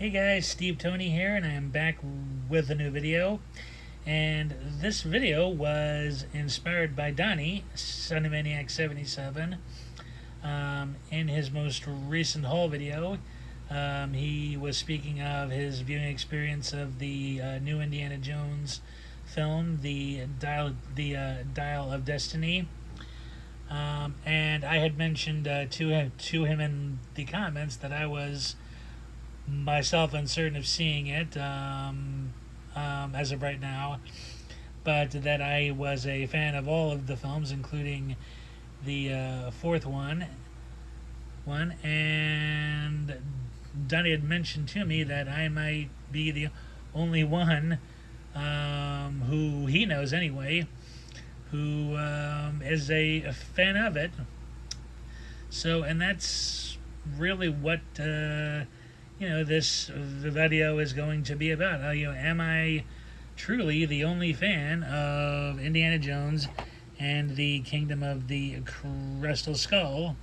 Hey guys, Steve Tony here, and I am back with a new video. And this video was inspired by Donny, Son of Maniac 77. In his most recent haul video, he was speaking of his viewing experience of the new Indiana Jones film, the Dial of Destiny. And I had mentioned to him in the comments that I was myself uncertain of seeing it as of right now, but that I was a fan of all of the films, including the fourth one, and Donnie had mentioned to me that I might be the only one who he knows anyway, who is a fan of it. So, and that's really what this video is going to be about. Am I truly the only fan of Indiana Jones and the Kingdom of the Crystal Skull?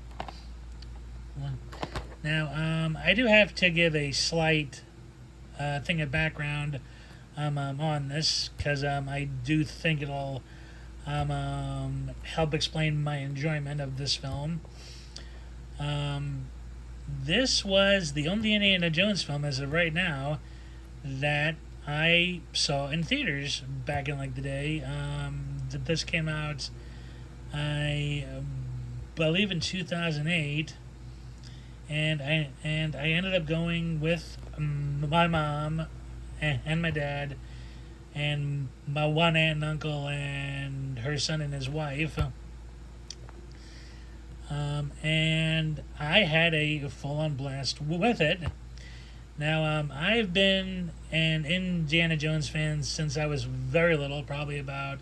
Now, I do have to give a slight thing of background on this, because I do think it'll help explain my enjoyment of this film. This was the only Indiana Jones film as of right now that I saw in theaters back in the day. This came out, I believe, in 2008, and I ended up going with my mom and my dad and my one aunt and uncle and her son and his wife. And I had a full-on blast with it. Now, I've been an Indiana Jones fan since I was very little, probably about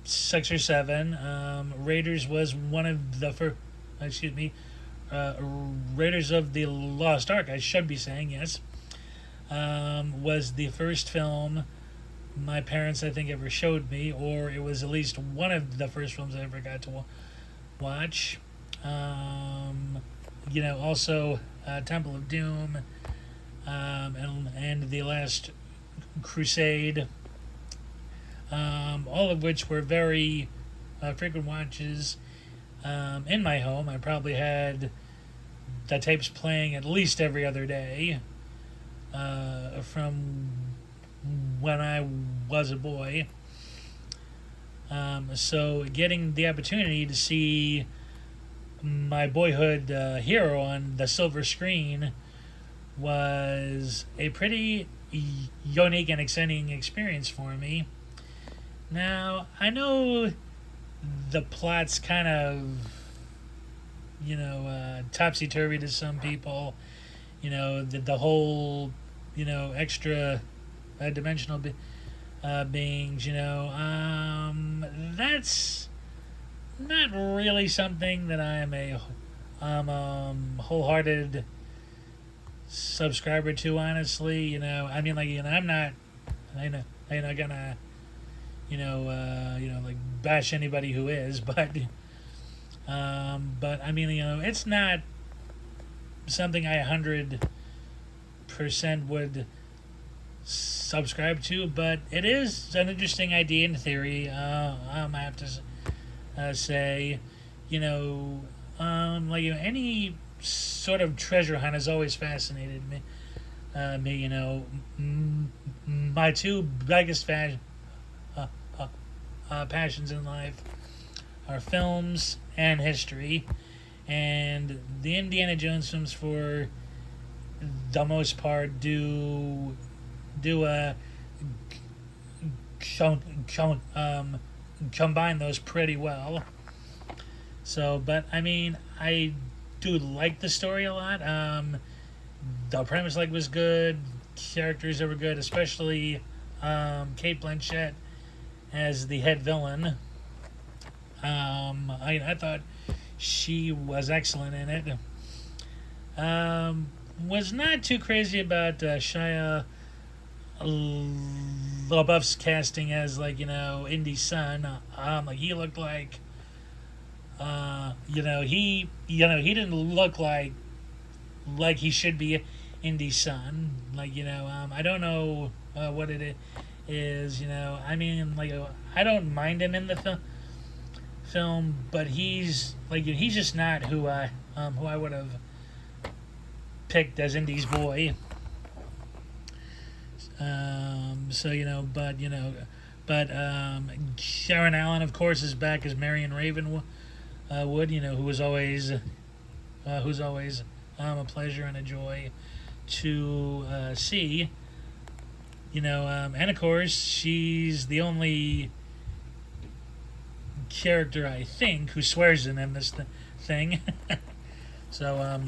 6 or 7. Raiders was one of the first, Raiders of the Lost Ark, I should be saying, yes, was the first film my parents, I think, ever showed me, or it was at least one of the first films I ever got to watch. Also Temple of Doom, and The Last Crusade, all of which were very frequent watches in my home. I probably had the tapes playing at least every other day from when I was a boy. So getting the opportunity to see my boyhood hero on the silver screen was a pretty unique and exciting experience for me. Now, I know the plot's kind of, topsy-turvy to some people. The whole, extra dimensional beings, that's not really something that I am a wholehearted subscriber to, honestly. I'm not, gonna, bash anybody who is, but it's not something I 100% would subscribe to, but it is an interesting idea in theory. I have to say, any sort of treasure hunt has always fascinated me. My two biggest passions in life are films and history, and the Indiana Jones films, for the most part, do combine those pretty well. So, but I do like the story a lot. The premise was good, characters were good, especially Kate Blanchett as the head villain. I thought she was excellent in it. Was not too crazy about Shia LaBeouf's casting as Indy's son. He looked like he didn't look like he should be Indy's son. Like, I don't know what it is. I mean, like, I don't mind him in the film, but he's just not who I would have picked as Indy's boy. So Sharon Allen, of course, is back as Marion Ravenwood. Who was always who's always a pleasure and a joy to see. And of course, she's the only character, I think, who swears in this thing. so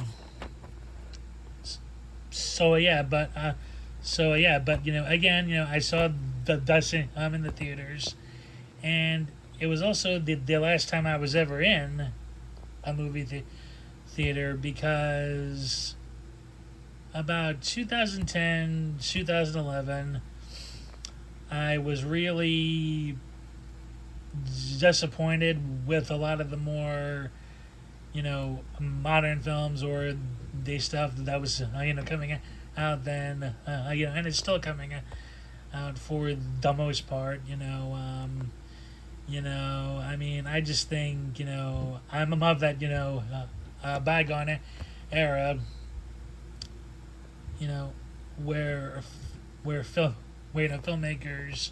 but again, I saw the in the theaters, and it was also the last time I was ever in a movie theater, because about 2010, 2011, I was really disappointed with a lot of the more, modern films, or the stuff that was, coming out then, and it's still coming out for the most part, I mean, I just think, I'm of that, bygone era, where filmmakers,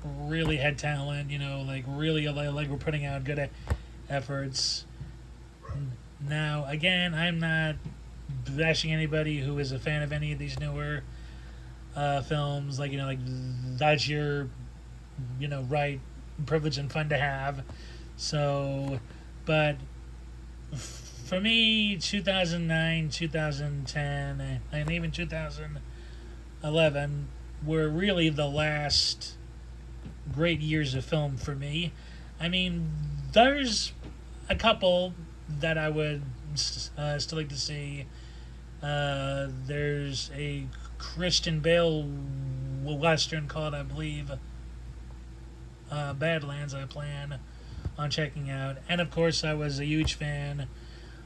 really had talent, like really like were putting out good efforts. Now, again, I'm not bashing anybody who is a fan of any of these newer films. Like, that's your, right, privilege and fun to have. So, but for me, 2009, 2010, and even 2011 were really the last great years of film for me. I mean, there's a couple that I would still like to see. There's a Christian Bale Western called, I believe, Badlands, I plan on checking out. And of course, I was a huge fan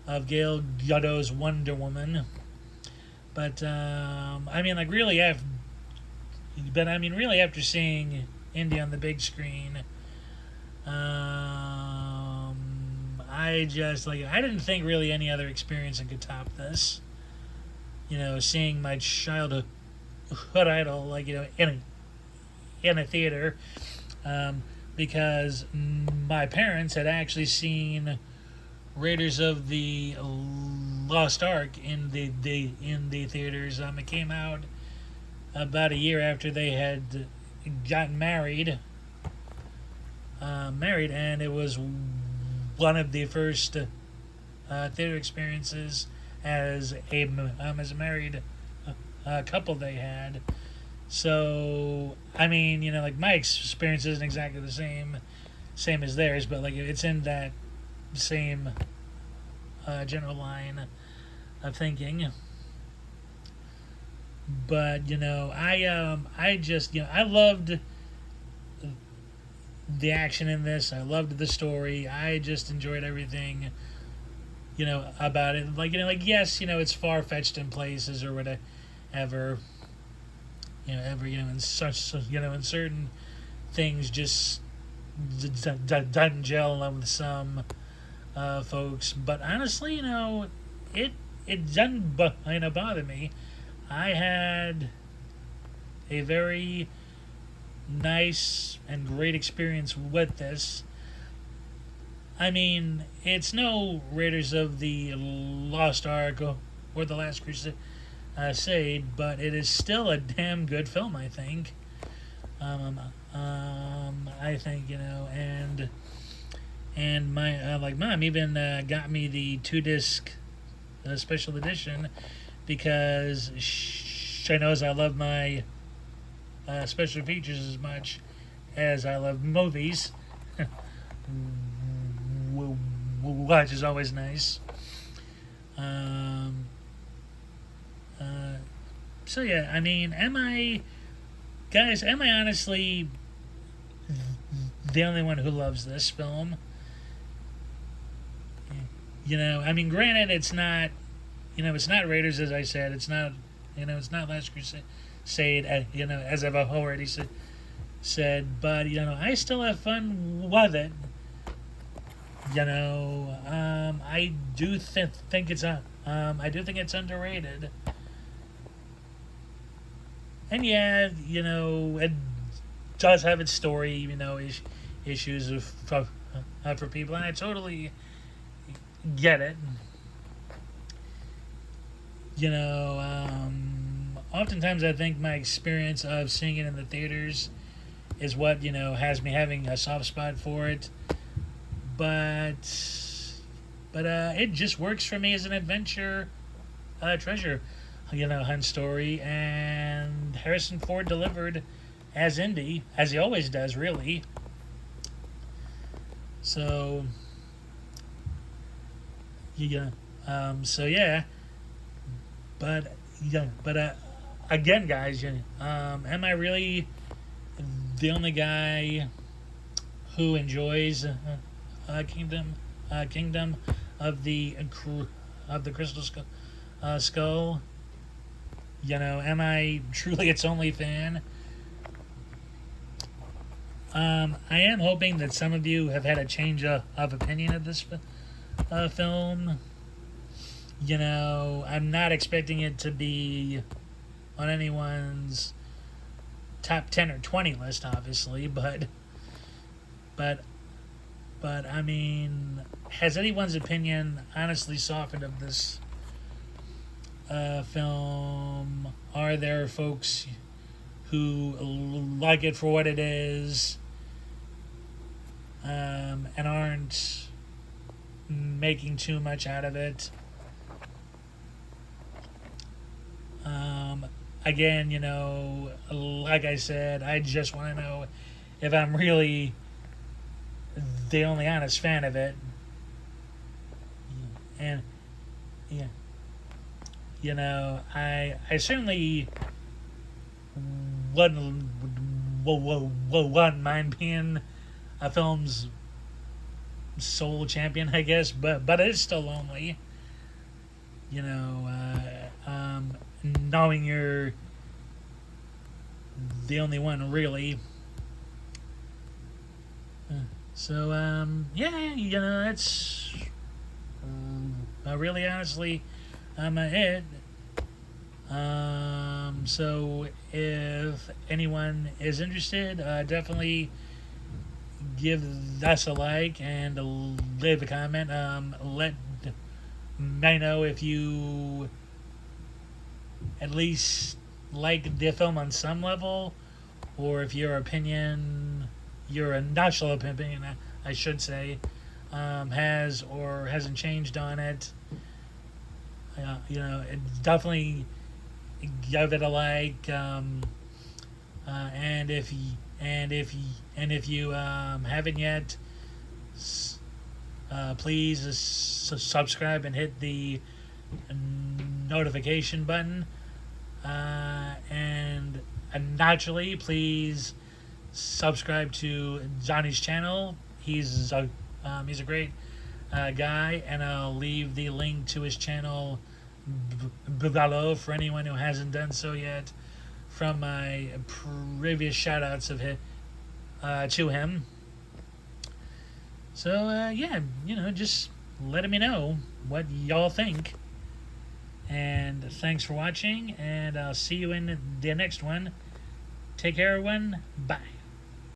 of Gal Gadot's Wonder Woman. But really after seeing Indy on the big screen, I didn't think really any other experience could top this. Seeing my childhood idol, in a theater, because my parents had actually seen Raiders of the Lost Ark in the theaters. It came out about a year after they had gotten married, and it was one of the first theater experiences as a married couple they had. So, I mean, my experience isn't exactly the same as theirs, but it's in that same general line of thinking. But I just I loved the action in this. I loved the story. I just enjoyed everything about it. Yes, it's far fetched in places or whatever. In certain things just doesn't gel with some folks. But honestly, it doesn't bother me. I had a very nice and great experience with this. I mean, it's no Raiders of the Lost Ark or The Last Crusade, but it is still a damn good film, I think. I think, and my mom even got me the 2-disc special edition, because she knows I love my special features as much as I love movies, which is always nice. So yeah, I mean, am I honestly the only one who loves this film? I mean, granted, it's not it's not Raiders, as I said. It's not, it's not Last Crusade, as I've already said. But, I still have fun with it. I do think it's I do think it's underrated. And yeah, it does have its story, issues for people, and I totally get it. Oftentimes I think my experience of seeing it in the theaters is what, has me having a soft spot for it. But it just works for me as an adventure treasure, hunt story, and Harrison Ford delivered as Indy, as he always does, really. So, yeah, so yeah, but again, guys, am I really the only guy who enjoys Kingdom of the Crystal Skull? Am I truly its only fan? I am hoping that some of you have had a change of opinion of this film. I'm not expecting it to be on anyone's top 10 or 20 list, obviously, but I mean, has anyone's opinion honestly softened of this film? Are there folks who like it for what it is, and aren't making too much out of it? Again, like I said, I just want to know if I'm really the only honest fan of it. And yeah, I certainly wouldn't mind being a film's sole champion, I guess, but it is still lonely. Knowing you're the only one, really. So, yeah, that's really honestly it. So, if anyone is interested, definitely give us a like and leave a comment. Let me know if you at least like the film on some level, or if your initial opinion, I should say, has or hasn't changed on it. Definitely give it a like. And if you haven't yet, please subscribe and hit the notification button. And naturally, please subscribe to Donny's channel. He's a great guy, and I'll leave the link to his channel below for anyone who hasn't done so yet from my previous shout-outs of to him. So, yeah, just letting me know what y'all think. And thanks for watching, and I'll see you in the next one. Take care, everyone. Bye.